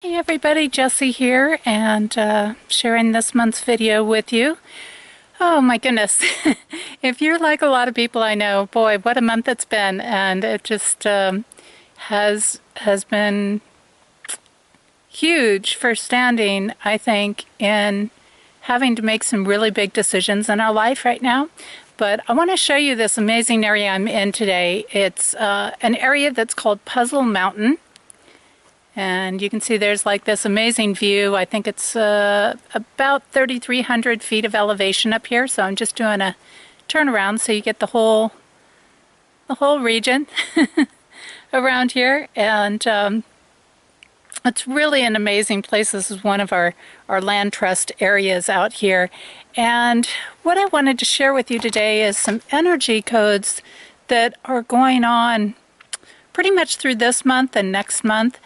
Hey everybody, Jessie here and sharing this month's video with you. Oh my goodness, if you're like a lot of people I know, boy, what a month it's been, and it just has been huge for standing, I think, in having to make some really big decisions in our life right now. But I want to show you this amazing area I'm in today. It's an area that's called Puzzle Mountain. And you can see there's like this amazing view. I think it's about 3,300 feet of elevation up here. So I'm just doing a turnaround so you get the whole region around here. And it's really an amazing place. This is one of our land trust areas out here. And what I wanted to share with you today is some energy codes that are going on pretty much through this month and next month.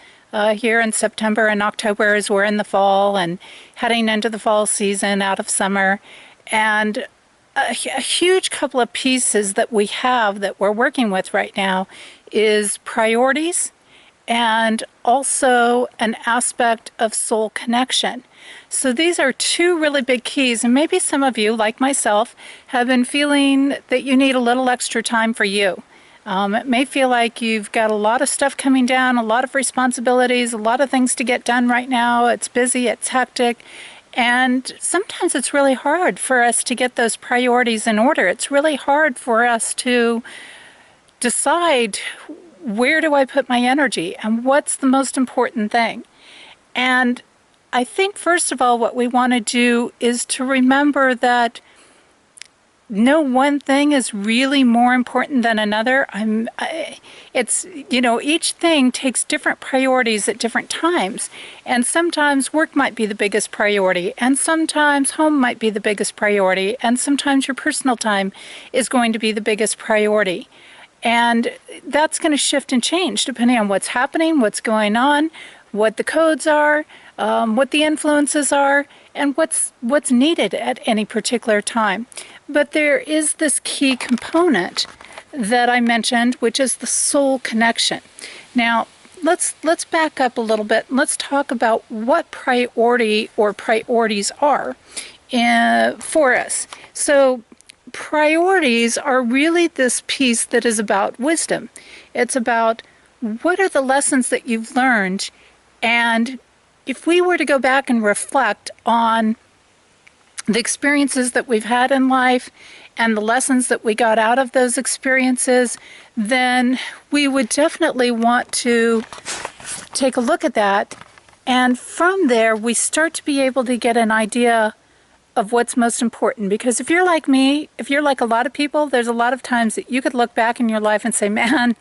Here in September and October as we're in the fall and heading into the fall season out of summer. And a huge couple of pieces that we have that we're working with right now is priorities and also an aspect of soul connection. So these are two really big keys, and maybe some of you, like myself, have been feeling that you need a little extra time for you. It may feel like you've got a lot of stuff coming down, a lot of responsibilities, a lot of things to get done right now. It's busy, it's hectic, and sometimes it's really hard for us to get those priorities in order. It's really hard for us to decide, where do I put my energy and what's the most important thing? And I think first of all what we want to do is to remember that no one thing is really more important than another. It's, you know, each thing takes different priorities at different times. And sometimes work might be the biggest priority, and sometimes home might be the biggest priority, and sometimes your personal time is going to be the biggest priority. And that's going to shift and change depending on what's happening, what's going on, what the codes are, what the influences are, and what's needed at any particular time. But there is this key component that I mentioned, which is the soul connection. Now, let's back up a little bit. Let's talk about what priority or priorities are for us. So priorities are really this piece that is about wisdom. It's about what are the lessons that you've learned, and if we were to go back and reflect on the experiences that we've had in life and the lessons that we got out of those experiences, then we would definitely want to take a look at that. And from there, we start to be able to get an idea of what's most important. Because if you're like me, if you're like a lot of people, there's a lot of times that you could look back in your life and say, man,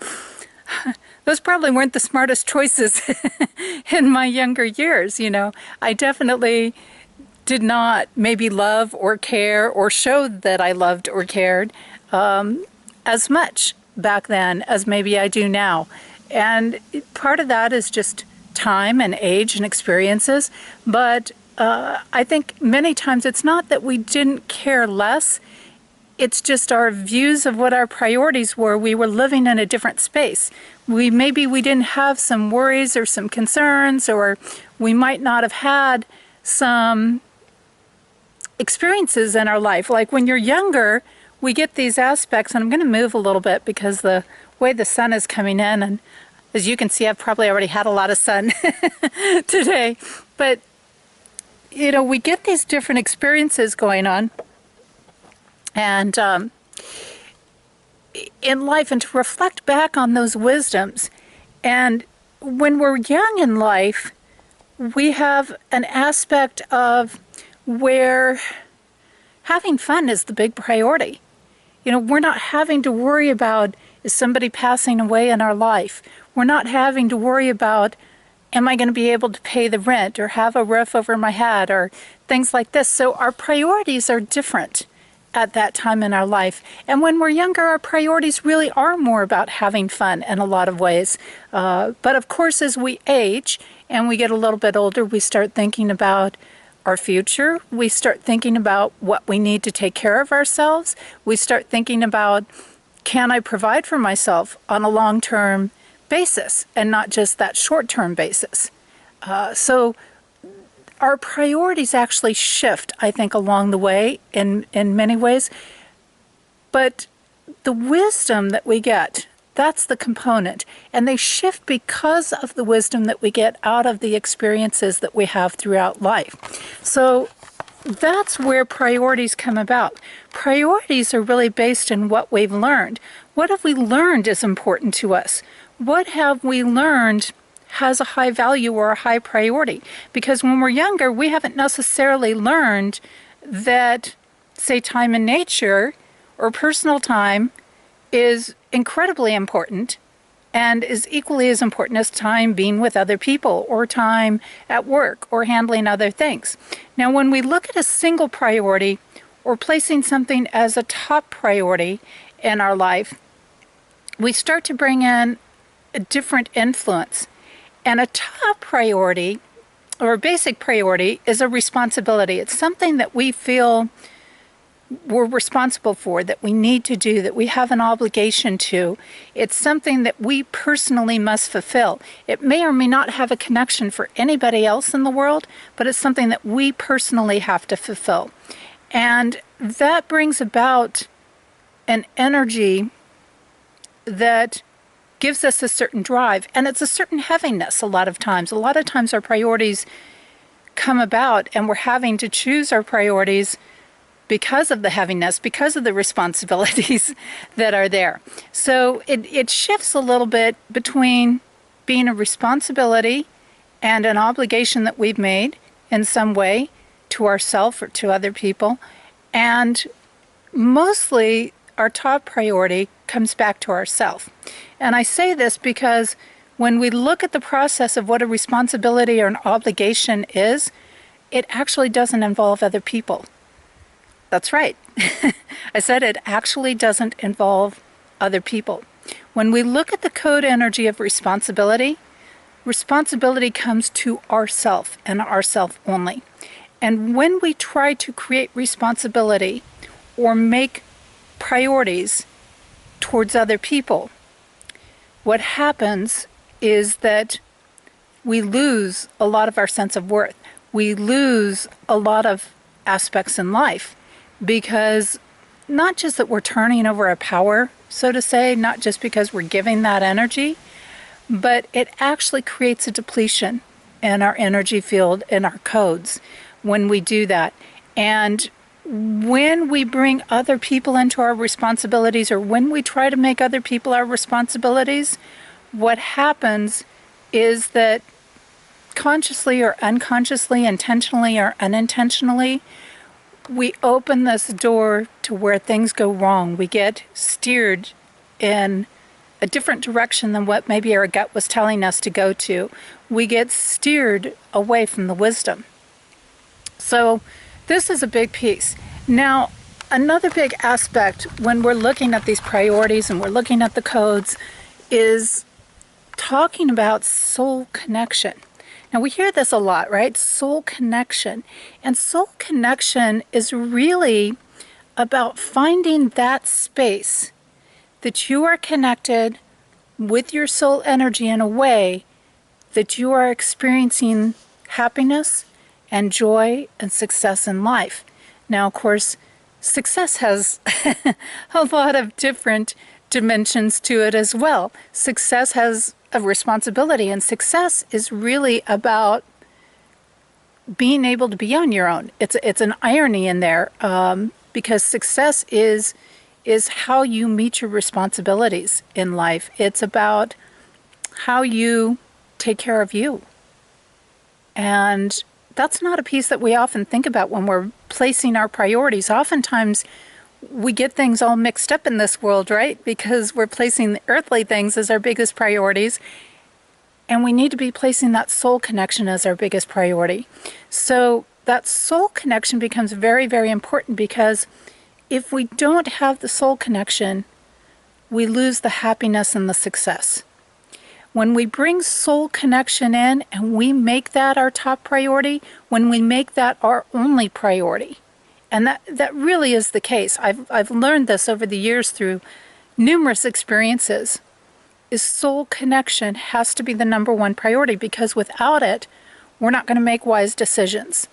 those probably weren't the smartest choices in my younger years. You know, I definitely did not maybe love or care or show that I loved or cared as much back then as maybe I do now. And part of that is just time and age and experiences. But I think many times it's not that we didn't care less. It's just our views of what our priorities were. We were living in a different space. Maybe we didn't have some worries or some concerns, or we might not have had some experiences in our life. Like when you're younger, we get these aspects, and I'm going to move a little bit because the way the sun is coming in, and as you can see, I've probably already had a lot of sun today. But, you know, we get these different experiences going on. And in life, and to reflect back on those wisdoms. And when we're young in life, we have an aspect of where having fun is the big priority. You know, we're not having to worry about, is somebody passing away in our life? We're not having to worry about, am I going to be able to pay the rent or have a roof over my head or things like this. So our priorities are different at that time in our life. And when we're younger, our priorities really are more about having fun in a lot of ways. But of course, as we age and we get a little bit older, we start thinking about our future. We start thinking about what we need to take care of ourselves. We start thinking about, can I provide for myself on a long-term basis and not just that short-term basis? So our priorities actually shift, I think, along the way in many ways. But the wisdom that we get, that's the component. And they shift because of the wisdom that we get out of the experiences that we have throughout life. So that's where priorities come about. Priorities are really based in what we've learned. What have we learned is important to us? What have we learned has a high value or a high priority? Because when we're younger, we haven't necessarily learned that, say, time in nature or personal time is incredibly important and is equally as important as time being with other people or time at work or handling other things. Now, when we look at a single priority or placing something as a top priority in our life, we start to bring in a different influence. And a top priority or a basic priority is a responsibility. It's something that we feel we're responsible for, that we need to do, that we have an obligation to. It's something that we personally must fulfill. It may or may not have a connection for anybody else in the world, but it's something that we personally have to fulfill. And that brings about an energy that gives us a certain drive, and it's a certain heaviness a lot of times. A lot of times our priorities come about and we're having to choose our priorities because of the heaviness, because of the responsibilities that are there. So it shifts a little bit between being a responsibility and an obligation that we've made in some way to ourselves or to other people. And mostly our top priority comes back to ourselves. And I say this because when we look at the process of what a responsibility or an obligation is, it actually doesn't involve other people. That's right. I said it actually doesn't involve other people. When we look at the code energy of responsibility, responsibility comes to ourself and ourself only. And when we try to create responsibility or make priorities towards other people, what happens is that we lose a lot of our sense of worth. We lose a lot of aspects in life. Because not just that we're turning over a power, so to say, not just because we're giving that energy, but it actually creates a depletion in our energy field, in our codes, when we do that. And when we bring other people into our responsibilities, or when we try to make other people our responsibilities, what happens is that consciously or unconsciously, intentionally or unintentionally, we open this door to where things go wrong. We get steered in a different direction than what maybe our gut was telling us to go to. We get steered away from the wisdom. So this is a big piece. Now, another big aspect when we're looking at these priorities and we're looking at the codes is talking about soul connection. Now, we hear this a lot, right? Soul connection. And soul connection is really about finding that space that you are connected with your soul energy in a way that you are experiencing happiness and joy and success in life. Now, of course, success has a lot of different dimensions to it as well. Success has a responsibility, and success is really about being able to be on your own. It's an irony in there, because success is how you meet your responsibilities in life. It's about how you take care of you. And that's not a piece that we often think about when we're placing our priorities. Oftentimes, we get things all mixed up in this world, right? Because we're placing the earthly things as our biggest priorities, and we need to be placing that soul connection as our biggest priority. So that soul connection becomes very, very important, because if we don't have the soul connection, we lose the happiness and the success. When we bring soul connection in and we make that our top priority, when we make that our only priority, and that really is the case. I've learned this over the years through numerous experiences, is soul connection has to be the number one priority, because without it, we're not going to make wise decisions.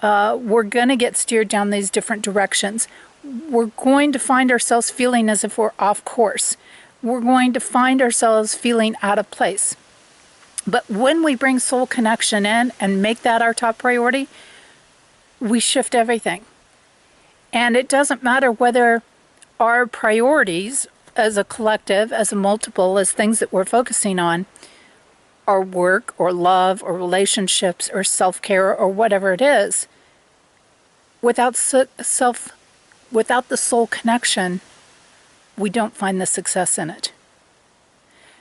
We're going to get steered down these different directions. We're going to find ourselves feeling as if we're off course. We're going to find ourselves feeling out of place. But when we bring soul connection in and make that our top priority, we shift everything. And it doesn't matter whether our priorities as a collective, as a multiple, as things that we're focusing on, are work or love or relationships or self-care or whatever it is. Without the soul connection, we don't find the success in it.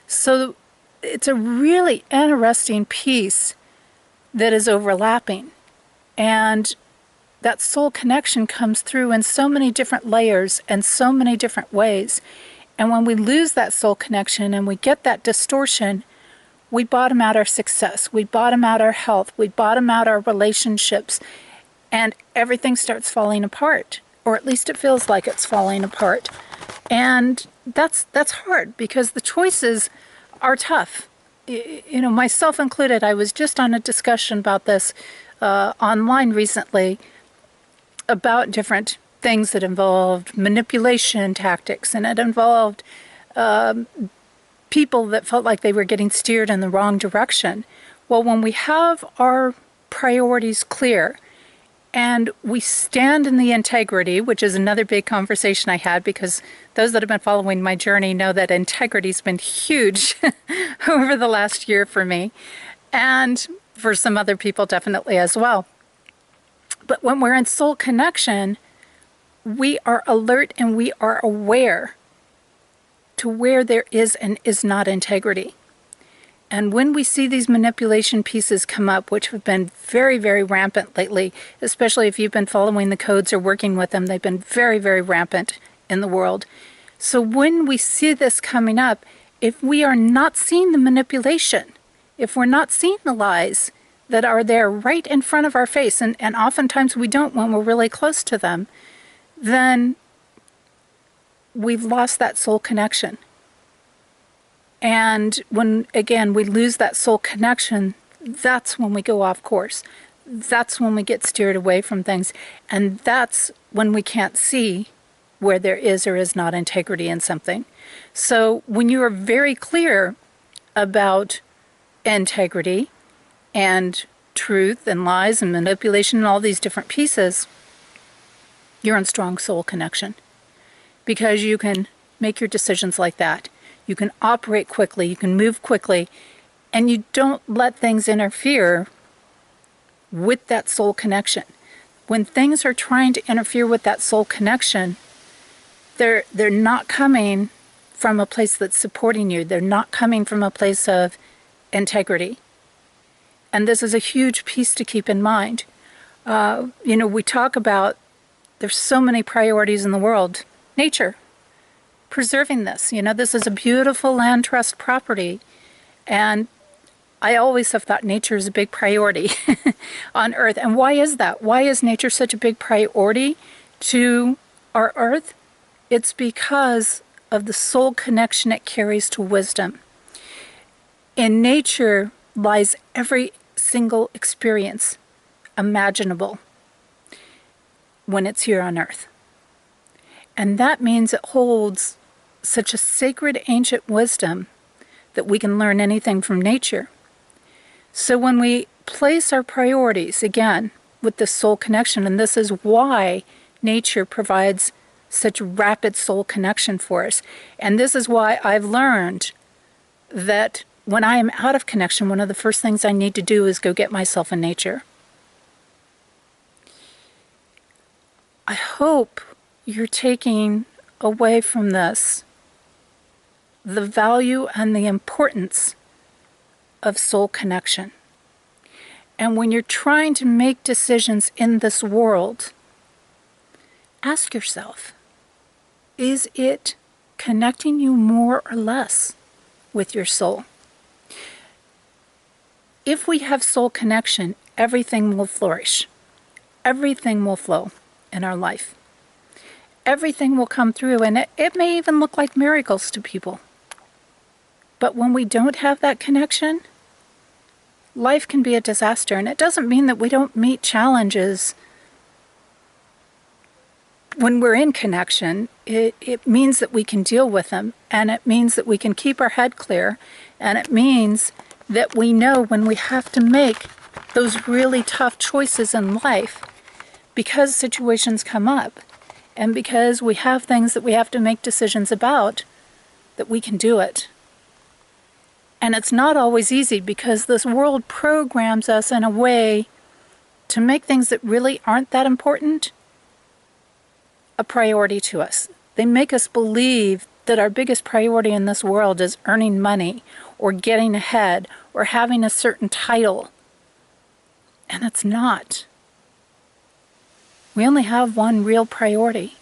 So it's a really interesting piece that is overlapping. And that soul connection comes through in so many different layers and so many different ways. And when we lose that soul connection and we get that distortion, we bottom out our success, we bottom out our health, we bottom out our relationships, and everything starts falling apart. Or at least it feels like it's falling apart. And that's hard because the choices are tough. You know, myself included, I was just on a discussion about this online recently about different things that involved manipulation tactics, and it involved people that felt like they were getting steered in the wrong direction. Well, when we have our priorities clear and we stand in the integrity, which is another big conversation I had, because those that have been following my journey know that integrity's been huge over the last year for me, and for some other people definitely as well. But when we're in soul connection, we are alert and we are aware to where there is and is not integrity. And when we see these manipulation pieces come up, which have been very, very rampant lately, especially if you've been following the codes or working with them, they've been very, very rampant in the world. So when we see this coming up, if we are not seeing the manipulation, if we're not seeing the lies that are there right in front of our face, and oftentimes we don't when we're really close to them, then we've lost that soul connection. And when, again, we lose that soul connection, that's when we go off course. That's when we get steered away from things. And that's when we can't see where there is or is not integrity in something. So when you are very clear about integrity and truth and lies and manipulation and all these different pieces, you're in strong soul connection. Because you can make your decisions like that. You can operate quickly, you can move quickly, and you don't let things interfere with that soul connection. When things are trying to interfere with that soul connection, they're not coming from a place that's supporting you. They're not coming from a place of integrity. And this is a huge piece to keep in mind. We talk about there's so many priorities in the world. Nature. Preserving this. This is a beautiful land trust property. And I always have thought nature is a big priority on Earth. And why is that? Why is nature such a big priority to our Earth? It's because of the soul connection it carries to wisdom. In nature lies every single experience imaginable when it's here on Earth. And that means it holds such a sacred ancient wisdom that we can learn anything from nature. So when we place our priorities, again, with the soul connection, and this is why nature provides such rapid soul connection for us. And this is why I've learned that when I am out of connection, one of the first things I need to do is go get myself in nature. I hope you're taking away from this the value and the importance of soul connection. And when you're trying to make decisions in this world, ask yourself, is it connecting you more or less with your soul? If we have soul connection, everything will flourish. Everything will flow in our life. Everything will come through, and it may even look like miracles to people. But when we don't have that connection, life can be a disaster, and it doesn't mean that we don't meet challenges when we're in connection. It means that we can deal with them, and it means that we can keep our head clear, and it means that we know when we have to make those really tough choices in life because situations come up and because we have things that we have to make decisions about, that we can do it. And it's not always easy because this world programs us in a way to make things that really aren't that important a priority to us. They make us believe that our biggest priority in this world is earning money or getting ahead or having a certain title. And it's not. We only have one real priority,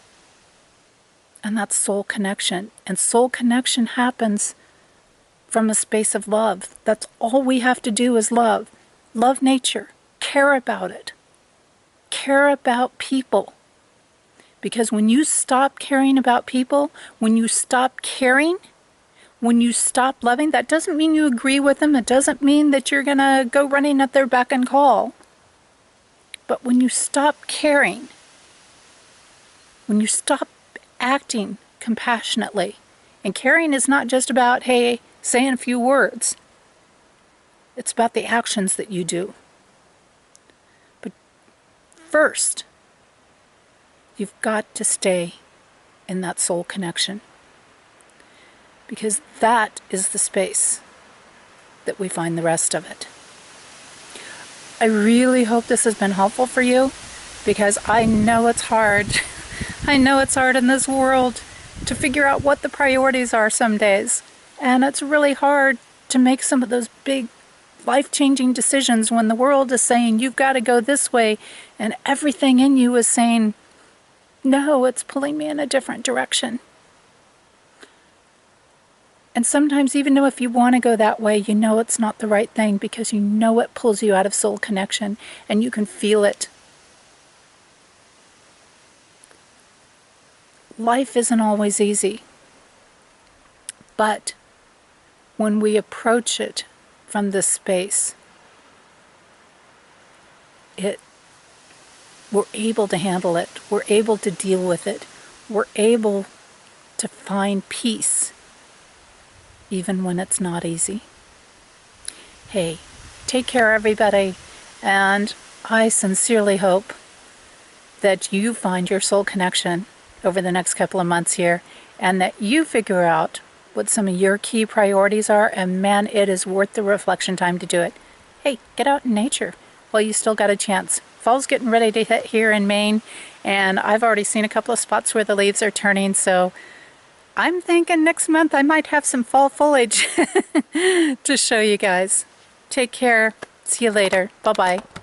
and that's soul connection. And soul connection happens from a space of love. That's all we have to do is love. Love nature. Care about it. Care about people. Because when you stop caring about people, when you stop caring, when you stop loving, that doesn't mean you agree with them. It doesn't mean that you're going to go running at their beck and call. But when you stop caring, when you stop acting compassionately, and caring is not just about, hey, saying a few words. It's about the actions that you do. But first, you've got to stay in that soul connection, because that is the space that we find the rest of it. I really hope this has been helpful for you, because I know it's hard. I know it's hard in this world to figure out what the priorities are some days. And it's really hard to make some of those big life-changing decisions when the world is saying you've got to go this way, and everything in you is saying, no, it's pulling me in a different direction. And sometimes even though if you want to go that way, you know it's not the right thing because you know it pulls you out of soul connection and you can feel it. Life isn't always easy, but when we approach it from this space, we're able to handle it. We're able to deal with it. We're able to find peace, even when it's not easy. Hey, take care, everybody. And I sincerely hope that you find your soul connection over the next couple of months here, and that you figure out what some of your key priorities are, and man, it is worth the reflection time to do it. Hey, get out in nature while you still got a chance. Fall's getting ready to hit here in Maine, and I've already seen a couple of spots where the leaves are turning, so I'm thinking next month I might have some fall foliage to show you guys. Take care. See you later. Bye-bye.